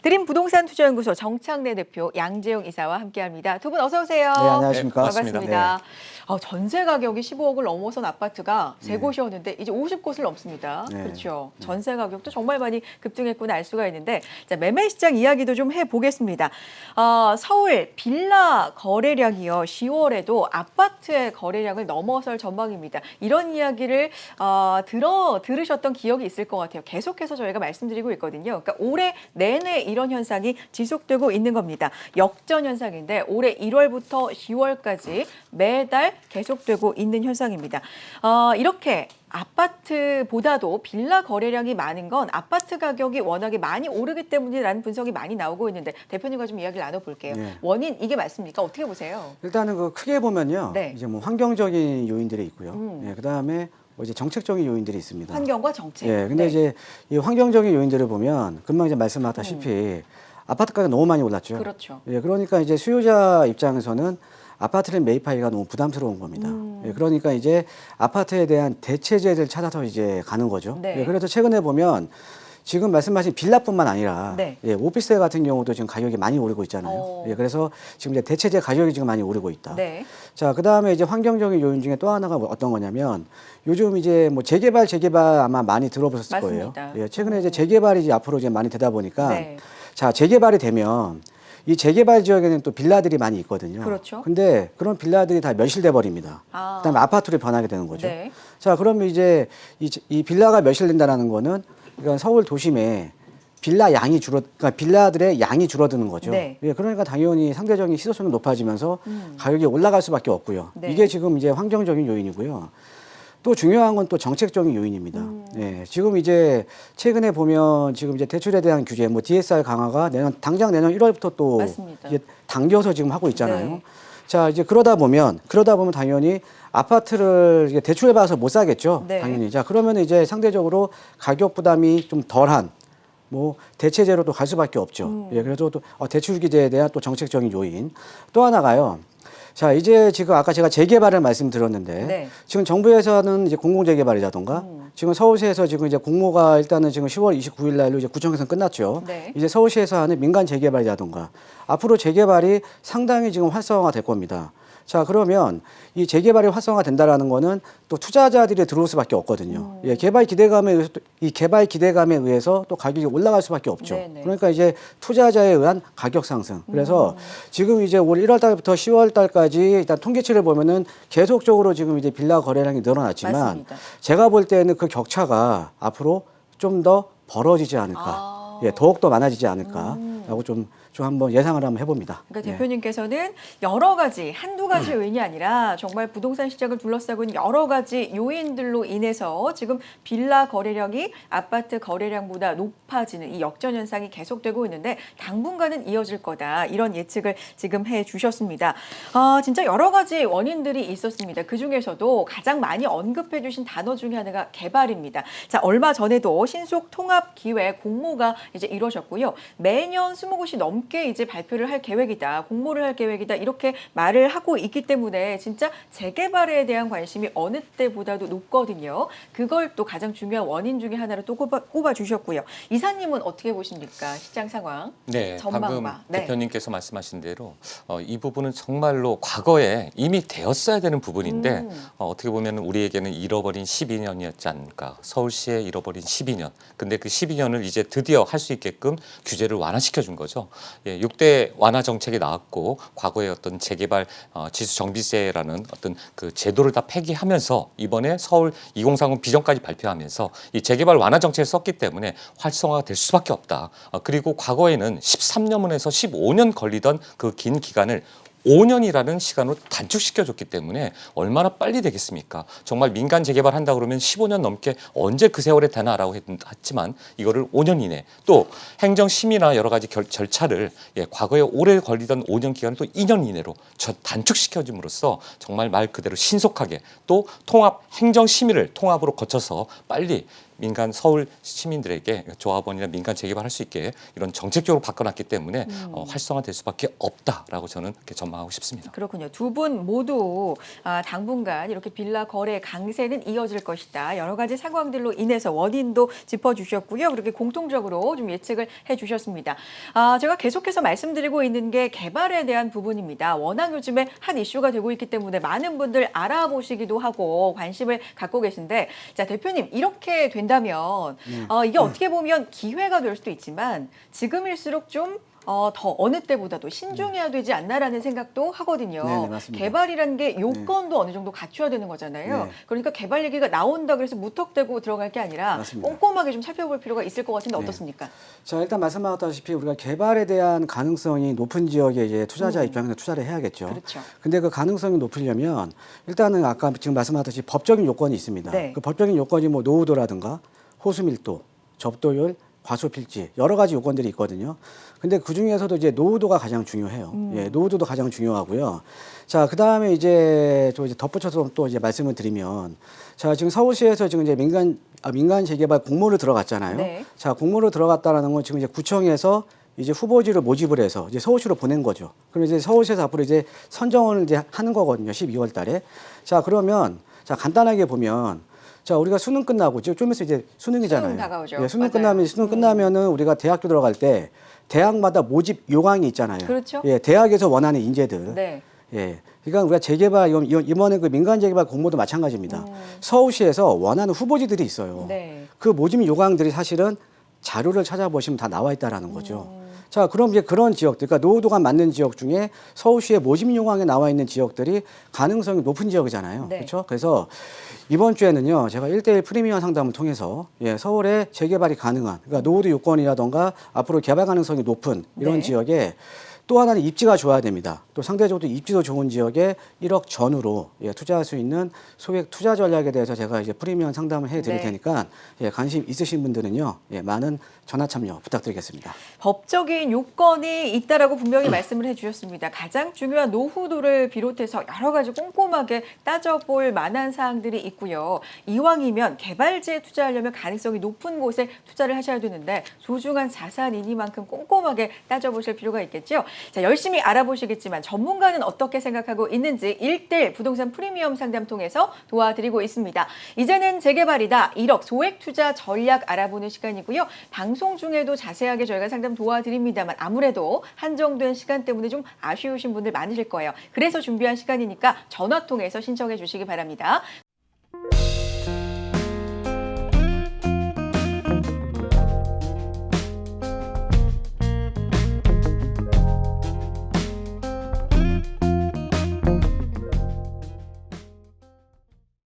드림 부동산 투자연구소 정창래 대표, 양재용 이사와 함께합니다. 두 분 어서 오세요. 네, 안녕하십니까. 반갑습니다. 전세 가격이 15억을 넘어선 아파트가 세 곳이었는데 이제 50곳을 넘습니다. 네. 그렇죠. 전세 가격도 정말 많이 급등했구나 알 수가 있는데, 자, 매매 시장 이야기도 좀 해보겠습니다. 서울 빌라 거래량이요, 10월에도 아파트의 거래량을 넘어설 전망입니다. 이런 이야기를 들으셨던 기억이 있을 것 같아요. 계속해서 저희가 말씀드리고 있거든요. 그러니까 올해 내내 이런 현상이 지속되고 있는 겁니다. 역전 현상인데 올해 1월부터 10월까지 매달 계속되고 있는 현상입니다. 이렇게 아파트보다도 빌라 거래량이 많은 건 아파트 가격이 워낙에 많이 오르기 때문이라는 분석이 많이 나오고 있는데, 대표님과 좀 이야기를 나눠볼게요. 네. 원인 이게 맞습니까? 어떻게 보세요? 일단은 그 크게 보면요. 네. 이제 뭐 환경적인 요인들이 있고요. 예, 그다음에 뭐 이제 정책적인 요인들이 있습니다. 환경과 정책. 예, 근데 네. 이제 이 환경적인 요인들을 보면 금방 이제 말씀하셨다시피 아파트 가격이 너무 많이 올랐죠. 그렇죠. 예, 그러니까 이제 수요자 입장에서는 아파트를 매입하기가 너무 부담스러운 겁니다. 예, 그러니까 이제 아파트에 대한 대체제를 찾아서 이제 가는 거죠. 네. 예, 그래서 최근에 보면 지금 말씀하신 빌라뿐만 아니라 네. 예, 오피스텔 같은 경우도 지금 가격이 많이 오르고 있잖아요. 예, 그래서 지금 이제 대체제 가격이 지금 많이 오르고 있다. 네. 자, 그다음에 이제 환경적인 요인 중에 또 하나가 어떤 거냐면 요즘 이제 뭐 재개발 아마 많이 들어보셨을 맞습니다. 거예요. 예, 최근에 이제 재개발이 이제 앞으로 이제 많이 되다 보니까 네. 자, 재개발이 되면 이 재개발 지역에는 또 빌라들이 많이 있거든요. 그렇죠. 근데 그런 빌라들이 다 멸실돼 버립니다. 아. 그다음에 아파트로 변하게 되는 거죠. 네. 자, 그러면 이제 이 빌라가 멸실된다라는 거는 그러니까 서울 도심에 그러니까 빌라들의 양이 줄어드는 거죠. 네. 예, 그러니까 당연히 상대적인 희소성이 높아지면서 가격이 올라갈 수밖에 없고요. 네. 이게 지금 이제 환경적인 요인이고요. 또 중요한 건 또 정책적인 요인입니다. 예, 지금 이제 최근에 보면 지금 이제 대출에 대한 규제, 뭐 DSR 강화가 당장 내년 1월부터 또 맞습니다. 이제 당겨서 지금 하고 있잖아요. 네. 자, 이제 그러다 보면 당연히 아파트를 이제 대출을 받아서 못 사겠죠. 네. 당연히. 자, 그러면 이제 상대적으로 가격 부담이 좀 덜한 뭐 대체제로도 갈 수밖에 없죠. 예, 그래서 또 대출 규제에 대한 또 정책적인 요인. 또 하나가요. 자, 이제 지금 아까 제가 재개발을 말씀드렸는데 네. 지금 정부에서는 이제 공공재개발이라던가 지금 서울시에서 지금 이제 공모가 일단은 지금 10월 29일 날로 이제 구청에서 끝났죠. 네. 이제 서울시에서 하는 민간 재개발이라던가 앞으로 재개발이 상당히 지금 활성화가 될 겁니다. 자, 그러면 이 재개발이 활성화된다라는 거는 또 투자자들이 들어올 수밖에 없거든요. 예, 개발 기대감에 의해서 또 가격이 올라갈 수밖에 없죠. 네네. 그러니까 이제 투자자에 의한 가격 상승. 그래서 지금 이제 올 1월 달부터 10월 달까지 일단 통계치를 보면은 계속적으로 지금 이제 빌라 거래량이 늘어났지만 맞습니다. 제가 볼 때는 그 격차가 앞으로 좀 더 벌어지지 않을까. 예, 더욱더 많아지지 않을까라고 좀 한번 예상을 한번 해봅니다. 그러니까 예. 대표님께서는 여러 가지, 한두 가지 요인이 아니라 정말 부동산 시장을 둘러싸고 있는 여러 가지 요인들로 인해서 지금 빌라 거래량이 아파트 거래량보다 높아지는 이 역전 현상이 계속되고 있는데 당분간은 이어질 거다, 이런 예측을 지금 해 주셨습니다. 진짜 여러 가지 원인들이 있었습니다. 그중에서도 가장 많이 언급해 주신 단어 중에 하나가 개발입니다. 자, 얼마 전에도 신속 통합 기회 공모가 이제 이루어졌고요. 매년 20곳이 넘게 이제 발표를 할 계획이다, 공모를 할 계획이다, 이렇게 말을 하고 있기 때문에 진짜 재개발에 대한 관심이 어느 때보다도 높거든요. 그걸 또 가장 중요한 원인 중에 하나로 또 꼽아 주셨고요. 이사님은 어떻게 보십니까? 시장 상황, 네, 전망과. 방금 네. 대표님께서 말씀하신 대로 이 부분은 정말로 과거에 이미 되었어야 되는 부분인데 어떻게 보면 우리에게는 잃어버린 12년이었지 않을까. 서울시에 잃어버린 12년. 근데 그 12년을 이제 드디어 할 수 있게끔 규제를 완화시켜 준 거죠. 예, 6대 완화 정책이 나왔고 과거의 어떤 재개발 지수 정비세라는 어떤 그 제도를 다 폐기하면서 이번에 서울 2030 비전까지 발표하면서 이 재개발 완화 정책을 썼기 때문에 활성화가 될 수밖에 없다. 그리고 과거에는 13년에서 15년 걸리던 그 긴 기간을 5년이라는 시간으로 단축시켜줬기 때문에 얼마나 빨리 되겠습니까? 정말 민간 재개발 한다 그러면 15년 넘게 언제 그 세월에 되나라고 했지만 이거를 5년 이내, 또 행정심의나 여러 가지 절차를 과거에 오래 걸리던 5년 기간을 또 2년 이내로 단축시켜줌으로써 정말 말 그대로 신속하게 또 통합 행정심의를 통합으로 거쳐서 빨리 민간 서울 시민들에게 조합원이나 민간 재개발할 수 있게 이런 정책적으로 바꿔놨기 때문에 활성화될 수밖에 없다라고 저는 그렇게 전망하고 싶습니다. 그렇군요. 두 분 모두 당분간 이렇게 빌라 거래 강세는 이어질 것이다. 여러 가지 상황들로 인해서 원인도 짚어주셨고요. 그렇게 공통적으로 좀 예측을 해주셨습니다. 제가 계속해서 말씀드리고 있는 게 개발에 대한 부분입니다. 워낙 요즘에 한 이슈가 되고 있기 때문에 많은 분들 알아보시기도 하고 관심을 갖고 계신데, 자 대표님 이렇게 된다면 이게 어떻게 보면 기회가 될 수도 있지만 지금일수록 좀 더 어느 때보다도 신중해야 되지 않나라는 생각도 하거든요. 네, 맞습니다. 개발이라는 게 요건도 어느 정도 갖춰야 되는 거잖아요. 네. 그러니까 개발 얘기가 나온다 그래서 무턱대고 들어갈 게 아니라 맞습니다. 꼼꼼하게 좀 살펴볼 필요가 있을 것 같은데 어떻습니까? 자, 일단 말씀하셨다시피 우리가 개발에 대한 가능성이 높은 지역에 이제 투자자 입장에서 투자를 해야겠죠. 그렇죠. 근데 그 가능성이 높으려면 일단은 아까 지금 말씀하셨듯이 법적인 요건이 있습니다. 네. 그 법적인 요건이 뭐 노후도라든가 호수밀도, 접도율, 과소필지 여러 가지 요건들이 있거든요. 근데 그 중에서도 이제 노후도가 가장 중요해요. 예, 노후도도 가장 중요하고요. 자, 그 다음에 이제 또 이제 덧붙여서 또 이제 말씀을 드리면, 자, 지금 서울시에서 지금 이제 민간 재개발 공모를 들어갔잖아요. 네. 자, 공모를 들어갔다라는 건 지금 이제 구청에서 이제 후보지를 모집을 해서 이제 서울시로 보낸 거죠. 그럼 이제 서울시에서 앞으로 이제 선정을 이제 하는 거거든요. 12월 달에. 자, 그러면 자, 간단하게 보면 자, 우리가 수능 끝나고 좀 있으면 이제 수능이잖아요. 수능 다가오죠. 예, 맞아요. 수능 끝나면은 우리가 대학교 들어갈 때 대학마다 모집 요강이 있잖아요. 그렇죠. 예, 대학에서 원하는 인재들. 네. 예. 그러니까 우리가 재개발 이번에 그 민간 재개발 공모도 마찬가지입니다. 서울시에서 원하는 후보지들이 있어요. 네. 그 모집 요강들이 사실은 자료를 찾아보시면 다 나와 있다라는 거죠. 자, 그럼 이제 그런 지역들, 그러니까 노후도가 맞는 지역 중에 서울시의 모집 요강에 나와 있는 지역들이 가능성이 높은 지역이잖아요. 네. 그렇죠? 그래서 이번 주에는요, 제가 1대1 프리미엄 상담을 통해서 서울에 재개발이 가능한, 그러니까 노후도 요건이라던가 앞으로 개발 가능성이 높은 이런 네. 지역에 또 하나는 입지가 좋아야 됩니다. 또 상대적으로 입지도 좋은 지역에 1억 전후로 투자할 수 있는 소액 투자 전략에 대해서 제가 이제 프리미엄 상담을 해드릴 네. 테니까 관심 있으신 분들은요, 많은 전화 참여 부탁드리겠습니다. 법적인 요건이 있다라고 분명히 말씀을 해주셨습니다. 가장 중요한 노후도를 비롯해서 여러 가지 꼼꼼하게 따져볼 만한 사항들이 있고요. 이왕이면 개발지에 투자하려면 가능성이 높은 곳에 투자를 하셔야 되는데 소중한 자산이니만큼 꼼꼼하게 따져보실 필요가 있겠죠. 자, 열심히 알아보시겠지만 전문가는 어떻게 생각하고 있는지 1대1 부동산 프리미엄 상담 통해서 도와드리고 있습니다. 이제는 재개발이다. 1억 소액 투자 전략 알아보는 시간이고요. 방송 중에도 자세하게 저희가 상담 도와드립니다만 아무래도 한정된 시간 때문에 좀 아쉬우신 분들 많으실 거예요. 그래서 준비한 시간이니까 전화 통해서 신청해 주시기 바랍니다.